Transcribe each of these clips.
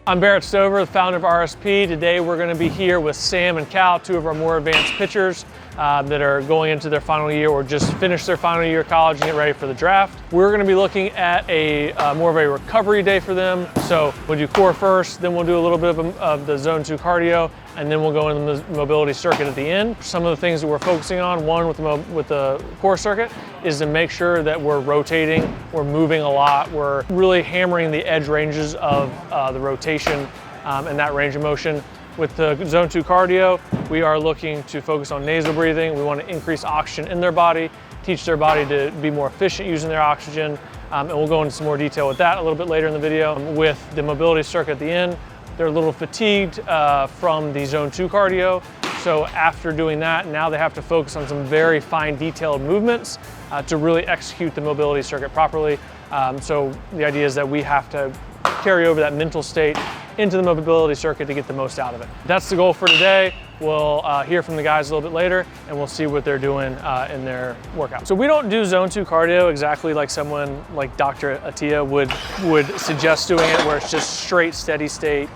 I'm Barrett Stover, the founder of RSP. Today we're going to be here with Sam and Cal, two of our more advanced pitchers that are going into their final year or just finished their final year of college and get ready for the draft. We're going to be looking at a more of a recovery day for them. So we'll do core first, then we'll do a little bit of the zone 2 cardio, and then we'll go into the mobility circuit at the end. Some of the things that we're focusing on, one with the core circuit, is to make sure that we're rotating, we're moving a lot, we're really hammering the edge ranges of the rotation and that range of motion. With the zone 2 cardio, we are looking to focus on nasal breathing. We want to increase oxygen in their body, teach their body to be more efficient using their oxygen, and we'll go into some more detail with that a little bit later in the video. With the mobility circuit at the end, they're a little fatigued from the zone 2 cardio. So after doing that, now they have to focus on some very fine detailed movements to really execute the mobility circuit properly. So the idea is that we have to carry over that mental state into the mobility circuit to get the most out of it. That's the goal for today. We'll hear from the guys a little bit later and we'll see what they're doing in their workout. So we don't do zone 2 cardio exactly like someone like Dr. Attia would suggest doing it, where it's just straight, steady state,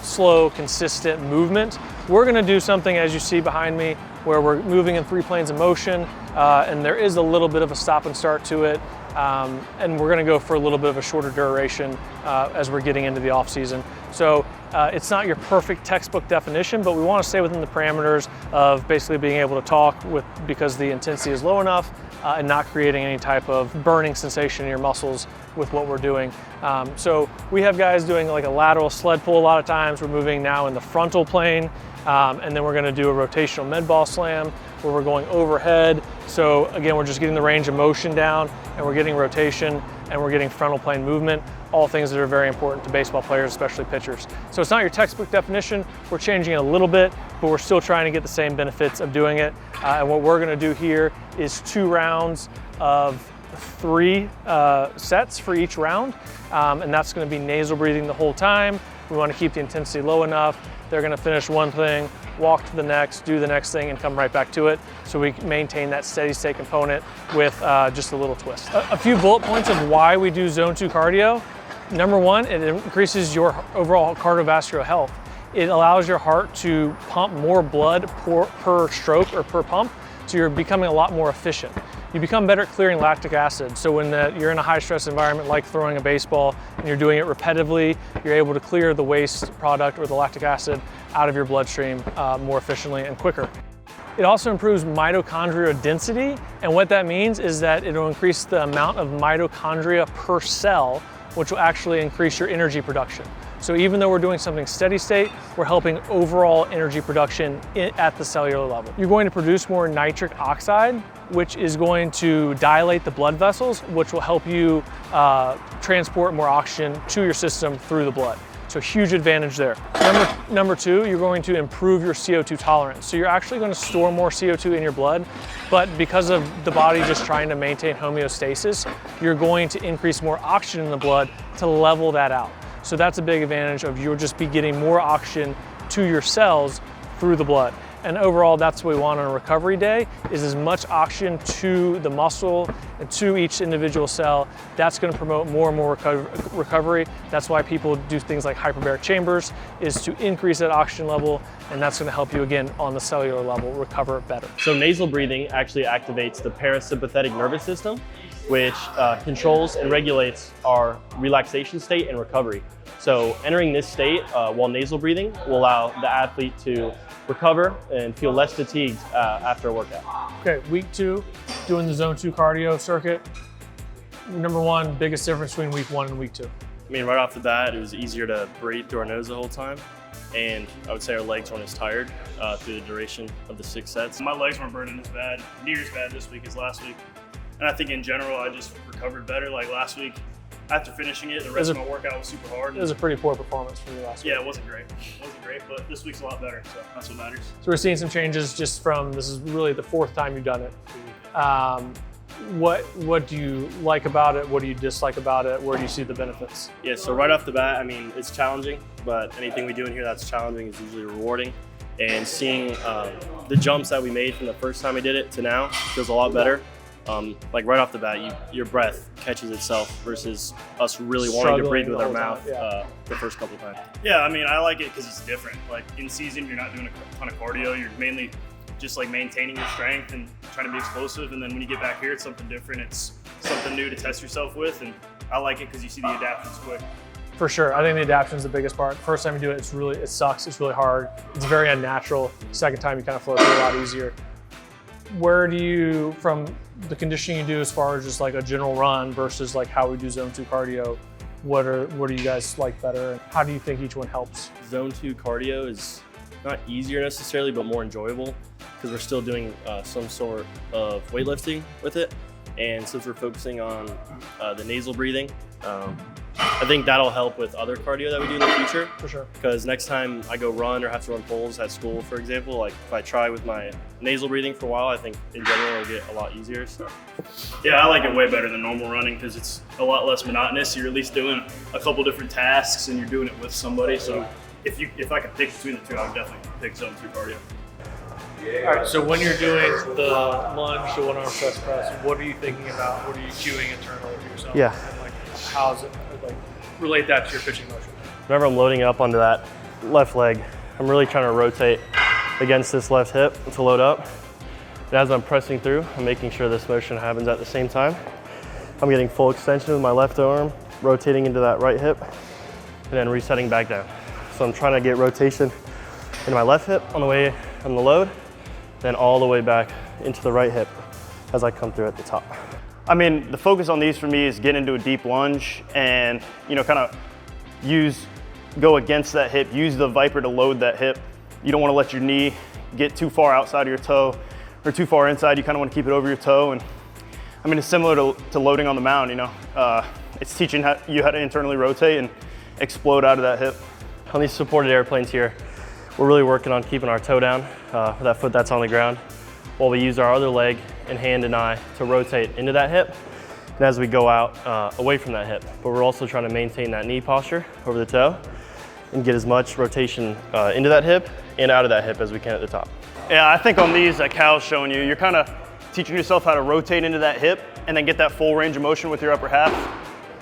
slow, consistent movement. We're gonna do something, as you see behind me, where we're moving in 3 planes of motion, and there is a little bit of a stop and start to it. And we're gonna go for a little bit of a shorter duration as we're getting into the off season. So it's not your perfect textbook definition, but we wanna stay within the parameters of basically being able to talk because the intensity is low enough and not creating any type of burning sensation in your muscles with what we're doing. So we have guys doing like a lateral sled pull a lot of times. We're moving now in the frontal plane, and then we're gonna do a rotational med ball slam where we're going overhead. So again, we're just getting the range of motion down, and we're getting rotation, and we're getting frontal plane movement, all things that are very important to baseball players, especially pitchers. So it's not your textbook definition. We're changing it a little bit, but we're still trying to get the same benefits of doing it. And what we're gonna do here is 2 rounds of 3 sets for each round. And that's gonna be nasal breathing the whole time. We wanna keep the intensity low enough. They're gonna finish one thing, walk to the next, do the next thing, and come right back to it. So we maintain that steady state component with just a little twist. A few bullet points of why we do zone 2 cardio. Number 1, it increases your overall cardiovascular health. It allows your heart to pump more blood per stroke or per pump, so you're becoming a lot more efficient. You become better at clearing lactic acid. So when you're in a high stress environment like throwing a baseball and you're doing it repetitively, you're able to clear the waste product or the lactic acid out of your bloodstream more efficiently and quicker. It also improves mitochondrial density, and what that means is that it'll increase the amount of mitochondria per cell, which will actually increase your energy production. So even though we're doing something steady state, we're helping overall energy production at the cellular level. You're going to produce more nitric oxide, which is going to dilate the blood vessels, which will help you transport more oxygen to your system through the blood. So huge advantage there. Number 2, you're going to improve your CO2 tolerance. So you're actually going to store more CO2 in your blood, but because of the body just trying to maintain homeostasis, you're going to increase more oxygen in the blood to level that out. So that's a big advantage of you'll just be getting more oxygen to your cells through the blood. And overall, that's what we want on a recovery day, is as much oxygen to the muscle and to each individual cell. That's gonna promote more and more recovery. That's why people do things like hyperbaric chambers, is to increase that oxygen level, and that's gonna help you, again, on the cellular level, recover better. So nasal breathing actually activates the parasympathetic nervous system, which controls and regulates our relaxation state and recovery. So entering this state while nasal breathing will allow the athlete to recover and feel less fatigued after a workout. Okay, week 2, doing the zone 2 cardio circuit. Number 1, biggest difference between week 1 and week 2? I mean, right off the bat, it was easier to breathe through our nose the whole time. And I would say our legs weren't as tired through the duration of the 6 sets. My legs weren't burning as bad, near as bad this week as last week. And I think in general, I just recovered better. Like last week, after finishing it, the rest of my workout was super hard. It was a pretty poor performance from you last week. Yeah, it wasn't great. It wasn't great, but this week's a lot better, so that's what matters. So we're seeing some changes just from, this is really the 4th time you've done it. What do you like about it? What do you dislike about it? Where do you see the benefits? Yeah, so right off the bat, I mean, it's challenging, but anything we do in here that's challenging is usually rewarding. And seeing the jumps that we made from the first time we did it to now feels a lot better. like right off the bat, your breath catches itself versus us really wanting to breathe with our mouth the first couple times. Yeah, I mean, I like it because it's different. Like in season, you're not doing a ton of cardio. You're mainly just like maintaining your strength and trying to be explosive. And then when you get back here, it's something different. It's something new to test yourself with. And I like it because you see the adaptations quick. For sure. I think the adaptation is the biggest part. First time you do it, it sucks. It's really hard. It's very unnatural. Second time, you kind of flow through a lot easier. Where do you, from the conditioning you do as far as just like a general run versus like how we do zone 2 cardio, what do you guys like better? And how do you think each one helps? Zone 2 cardio is not easier necessarily, but more enjoyable because we're still doing some sort of weightlifting with it. And since we're focusing on the nasal breathing, I think that'll help with other cardio that we do in the future. For sure. Because next time I go run or have to run poles at school, for example, like if I try with my nasal breathing for a while, I think in general it'll get a lot easier. So. Yeah, I like it way better than normal running because it's a lot less monotonous. You're at least doing a couple different tasks and you're doing it with somebody. So if I could pick between the two, I would definitely pick zone 2 cardio. All right, so when you're doing the lunge, the one-arm chest press, what are you thinking about? What are you cueing internally for yourself? Yeah. And like, how does it like relate that to your pitching motion? Whenever I'm loading up onto that left leg, I'm really trying to rotate against this left hip to load up. And as I'm pressing through, I'm making sure this motion happens at the same time. I'm getting full extension with my left arm, rotating into that right hip, and then resetting back down. So I'm trying to get rotation into my left hip on the way on the load, then all the way back into the right hip as I come through at the top. I mean, the focus on these for me is get into a deep lunge and, you know, kind of go against that hip, use the Viper to load that hip. You don't want to let your knee get too far outside of your toe or too far inside. You kind of want to keep it over your toe. And I mean, it's similar to loading on the mound, you know. It's teaching you how to internally rotate and explode out of that hip. On these supported airplanes here, we're really working on keeping our toe down with that foot that's on the ground, while we use our other leg and hand and eye to rotate into that hip, and as we go out away from that hip. But we're also trying to maintain that knee posture over the toe and get as much rotation into that hip and out of that hip as we can at the top. Yeah, I think on these that Cal's showing you, you're kind of teaching yourself how to rotate into that hip and then get that full range of motion with your upper half.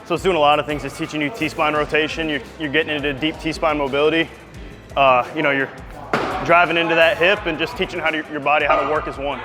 So it's doing a lot of things. It's teaching you T-spine rotation. You're getting into deep T-spine mobility. You know, you're driving into that hip and just teaching your body how to work as one.